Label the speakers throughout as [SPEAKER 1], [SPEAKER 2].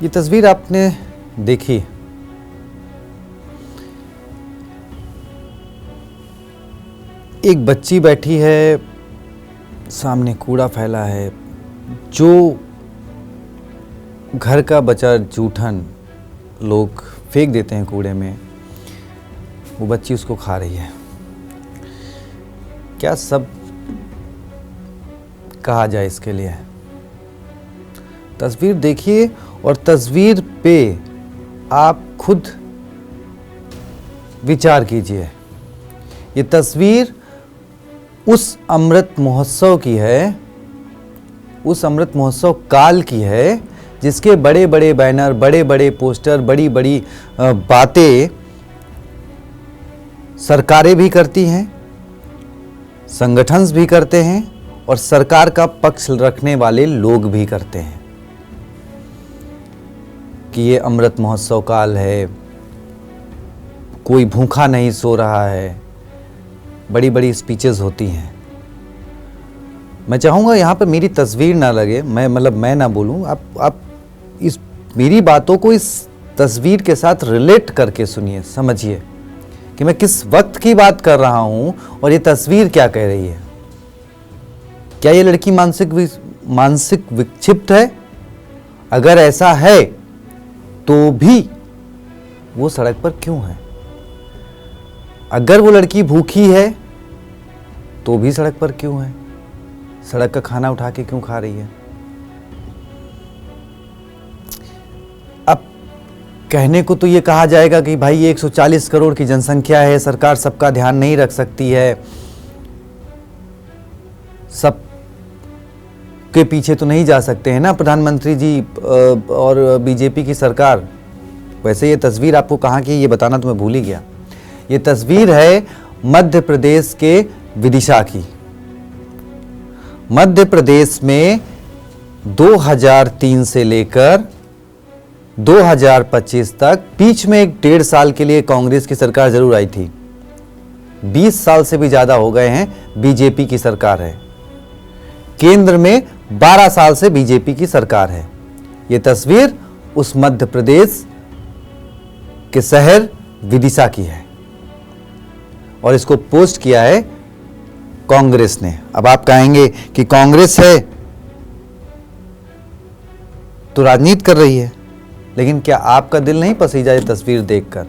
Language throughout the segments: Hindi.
[SPEAKER 1] ये तस्वीर आपने देखी, एक बच्ची बैठी है, सामने कूड़ा फैला है, जो घर का बचा जूठन लोग फेंक देते हैं कूड़े में, वो बच्ची उसको खा रही है। क्या सब कहा जाए इसके लिए। तस्वीर देखिए और तस्वीर पे आप खुद विचार कीजिए। ये तस्वीर उस अमृत महोत्सव की है, उस अमृत महोत्सव काल की है, जिसके बड़े बड़े बैनर, बड़े बड़े पोस्टर, बड़ी बड़ी बातें सरकारें भी करती हैं, संगठन भी करते हैं और सरकार का पक्ष रखने वाले लोग भी करते हैं कि ये अमृत महोत्सव काल है, कोई भूखा नहीं सो रहा है, बड़ी बड़ी स्पीचेस होती हैं। मैं चाहूँगा यहाँ पर मेरी तस्वीर ना लगे, मैं ना बोलूँ, आप इस मेरी बातों को इस तस्वीर के साथ रिलेट करके सुनिए, समझिए कि मैं किस वक्त की बात कर रहा हूँ और ये तस्वीर क्या कह रही है। क्या ये लड़की मानसिक विक्षिप्त है? अगर ऐसा है तो भी वो सड़क पर क्यों है? अगर वो लड़की भूखी है तो भी सड़क पर क्यों है? सड़क का खाना उठा के क्यों खा रही है? अब कहने को तो ये कहा जाएगा कि भाई ये 140 करोड़ की जनसंख्या है, सरकार सबका ध्यान नहीं रख सकती है, सब के पीछे तो नहीं जा सकते हैं ना प्रधानमंत्री जी और बीजेपी की सरकार। वैसे ये तस्वीर आपको कहाँ की ये बताना तो मैं भूल ही गया। ये तस्वीर है मध्य प्रदेश के विदिशा की। मध्य प्रदेश में 2003 से लेकर 2025 तक, बीच में एक 1.5 साल के लिए कांग्रेस की सरकार जरूर आई थी। 20 साल से भी ज्यादा हो गए हैं बीजेपी की सरकार है। केंद्र में 12 साल से बीजेपी की सरकार है। यह तस्वीर उस मध्य प्रदेश के शहर विदिशा की है और इसको पोस्ट किया है कांग्रेस ने। अब आप कहेंगे कि कांग्रेस है तो राजनीति कर रही है, लेकिन क्या आपका दिल नहीं पसीजा ये तस्वीर देखकर?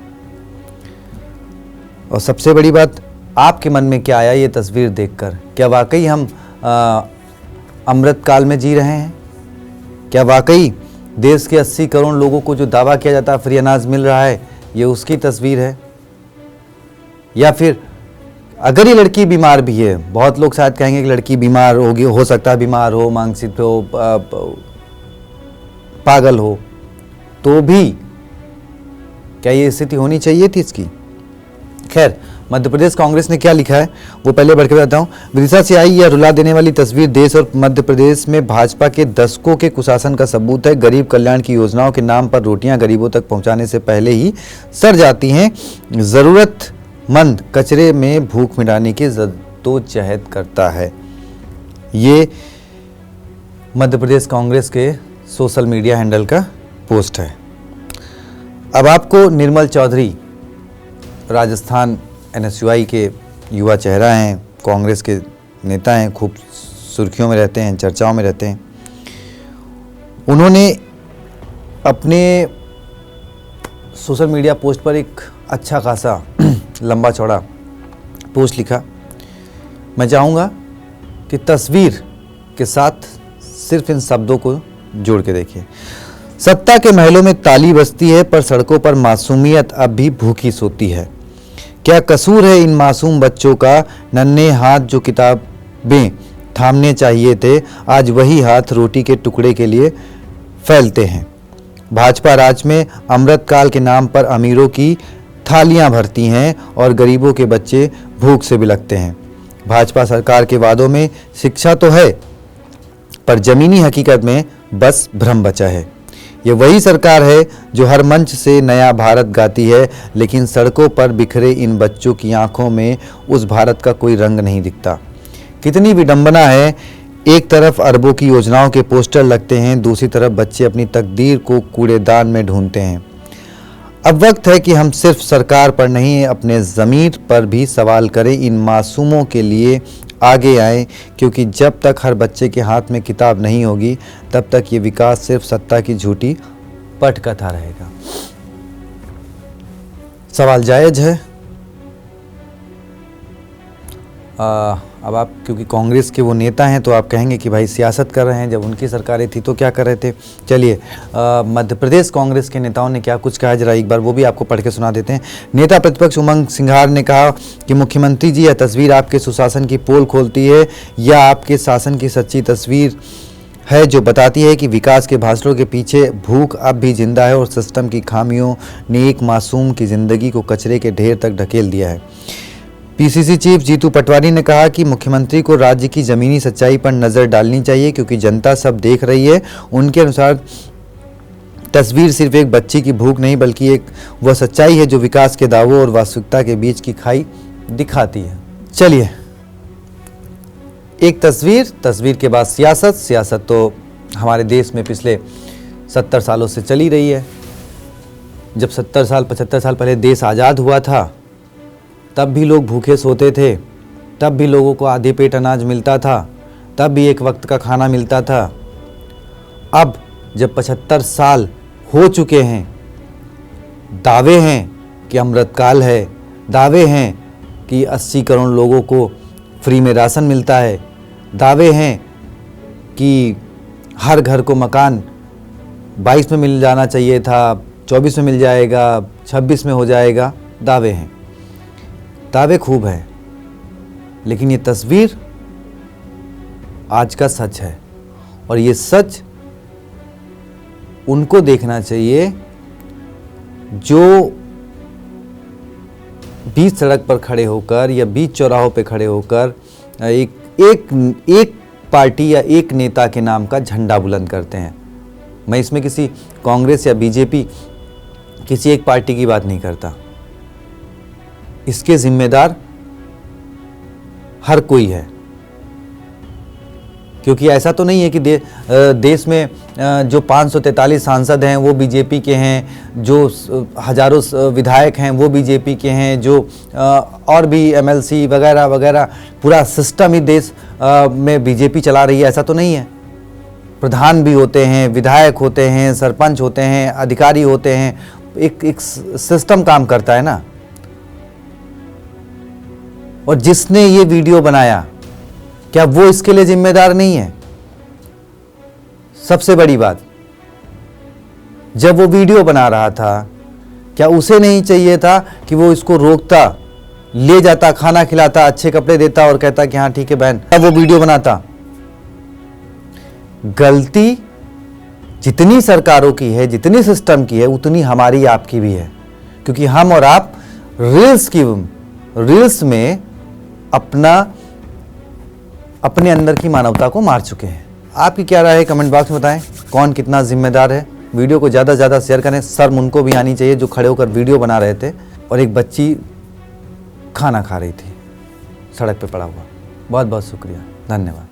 [SPEAKER 1] और सबसे बड़ी बात, आपके मन में क्या आया ये तस्वीर देखकर? क्या वाकई हम अमृत काल में जी रहे हैं? क्या वाकई देश के 80 करोड़ लोगों को जो दावा किया जाता है फ्री अनाज मिल रहा है, ये उसकी तस्वीर है? या फिर अगर ये लड़की बीमार भी है, बहुत लोग शायद कहेंगे कि लड़की बीमार होगी, हो सकता है बीमार हो, मानसिक हो, पागल हो, तो भी क्या ये स्थिति होनी चाहिए थी इसकी? खैर, मध्य प्रदेश कांग्रेस ने क्या लिखा है वो पहले बढ़ के बताता हूँ। विदिशा से आई यह रुला देने वाली तस्वीर देश और मध्य प्रदेश में भाजपा के दशकों के कुशासन का सबूत है। गरीब कल्याण की योजनाओं के नाम पर रोटियां गरीबों तक पहुंचाने से पहले ही सड़ जाती हैं। जरूरतमंद कचरे में भूख मिटाने की जद्दोजहद करता है। ये मध्य प्रदेश कांग्रेस के सोशल मीडिया हैंडल का पोस्ट है। अब आपको निर्मल चौधरी, राजस्थान NSUI के युवा चेहरा हैं, कांग्रेस के नेता हैं, खूब सुर्खियों में रहते हैं, चर्चाओं में रहते हैं। उन्होंने अपने सोशल मीडिया पोस्ट पर एक अच्छा खासा लंबा चौड़ा पोस्ट लिखा। मैं चाहूँगा कि तस्वीर के साथ सिर्फ इन शब्दों को जोड़ के देखिए। सत्ता के महलों में ताली बजती है पर सड़कों पर मासूमियत अब भी भूखी सोती है। क्या कसूर है इन मासूम बच्चों का? नन्हे हाथ जो किताबें थामने चाहिए थे, आज वही हाथ रोटी के टुकड़े के लिए फैलते हैं। भाजपा राज में अमृत काल के नाम पर अमीरों की थालियां भरती हैं और गरीबों के बच्चे भूख से बिलखते हैं। भाजपा सरकार के वादों में शिक्षा तो है, पर जमीनी हकीकत में बस भ्रम बचा है। ये वही सरकार है जो हर मंच से नया भारत गाती है, लेकिन सड़कों पर बिखरे इन बच्चों की आंखों में उस भारत का कोई रंग नहीं दिखता। कितनी विडंबना है एक तरफ अरबों की योजनाओं के पोस्टर लगते हैं, दूसरी तरफ बच्चे अपनी तकदीर को कूड़ेदान में ढूंढते हैं। अब वक्त है कि हम सिर्फ सरकार पर नहीं, अपने ज़मीर पर भी सवाल करें, इन मासूमों के लिए आगे आएं, क्योंकि जब तक हर बच्चे के हाथ में किताब नहीं होगी तब तक ये विकास सिर्फ सत्ता की झूठी पटकथा रहेगा। सवाल जायज़ है। अब आप क्योंकि कांग्रेस के वो नेता हैं तो आप कहेंगे कि भाई सियासत कर रहे हैं, जब उनकी सरकारें थी तो क्या कर रहे थे। चलिए मध्य प्रदेश कांग्रेस के नेताओं ने क्या कुछ कहा, जरा एक बार वो भी आपको पढ़ के सुना देते हैं। नेता प्रतिपक्ष उमंग सिंघार ने कहा कि मुख्यमंत्री जी, यह तस्वीर आपके सुशासन की पोल खोलती है या आपके शासन की सच्ची तस्वीर है, जो बताती है कि विकास के भाषणों के पीछे भूख अब भी जिंदा है और सिस्टम की खामियों ने एक मासूम की ज़िंदगी को कचरे के ढेर तक ढकेल दिया है। पीसीसी चीफ जीतू पटवारी ने कहा कि मुख्यमंत्री को राज्य की ज़मीनी सच्चाई पर नज़र डालनी चाहिए, क्योंकि जनता सब देख रही है। उनके अनुसार तस्वीर सिर्फ एक बच्ची की भूख नहीं, बल्कि एक वह सच्चाई है जो विकास के दावों और वास्तविकता के बीच की खाई दिखाती है। चलिए, एक तस्वीर के बाद सियासत तो हमारे देश में पिछले 70 सालों से चली रही है। जब 70 साल 75 साल पहले देश आज़ाद हुआ था तब भी लोग भूखे सोते थे, तब भी लोगों को आधे पेट अनाज मिलता था, तब भी एक वक्त का खाना मिलता था। अब जब 75 साल हो चुके हैं, दावे हैं कि अमृतकाल है, दावे हैं कि 80 करोड़ लोगों को फ्री में राशन मिलता है, दावे हैं कि हर घर को मकान 22 में मिल जाना चाहिए था, 24 में मिल जाएगा, 26 में हो जाएगा, दावे हैं, दावे खूब है, लेकिन ये तस्वीर आज का सच है। और ये सच उनको देखना चाहिए जो बीच सड़क पर खड़े होकर या बीच चौराहों पे खड़े होकर एक पार्टी या एक नेता के नाम का झंडा बुलंद करते हैं। मैं इसमें किसी कांग्रेस या बीजेपी किसी एक पार्टी की बात नहीं करता, इसके जिम्मेदार हर कोई है। क्योंकि ऐसा तो नहीं है कि देश में जो 543 सांसद हैं वो बीजेपी के हैं, जो हजारों विधायक हैं वो बीजेपी के हैं, जो और भी एमएलसी वगैरह वगैरह पूरा सिस्टम ही देश में बीजेपी चला रही है, ऐसा तो नहीं है। प्रधान भी होते हैं, विधायक होते हैं, सरपंच होते हैं, अधिकारी होते हैं, एक सिस्टम काम करता है ना। और जिसने ये वीडियो बनाया, क्या वो इसके लिए जिम्मेदार नहीं है? सबसे बड़ी बात, जब वो वीडियो बना रहा था, क्या उसे नहीं चाहिए था कि वो इसको रोकता, ले जाता, खाना खिलाता, अच्छे कपड़े देता और कहता कि हाँ ठीक है बहन, तब वो वीडियो बनाता? गलती जितनी सरकारों की है, जितनी सिस्टम की है, उतनी हमारी आपकी भी है। क्योंकि हम और आप रील्स में अपने अंदर की मानवता को मार चुके हैं। आपकी क्या राय है कमेंट बॉक्स में बताएं, कौन कितना जिम्मेदार है। वीडियो को ज़्यादा से ज़्यादा शेयर करें। शर्म उनको भी आनी चाहिए जो खड़े होकर वीडियो बना रहे थे और एक बच्ची खाना खा रही थी सड़क पे पड़ा हुआ। बहुत बहुत शुक्रिया, धन्यवाद।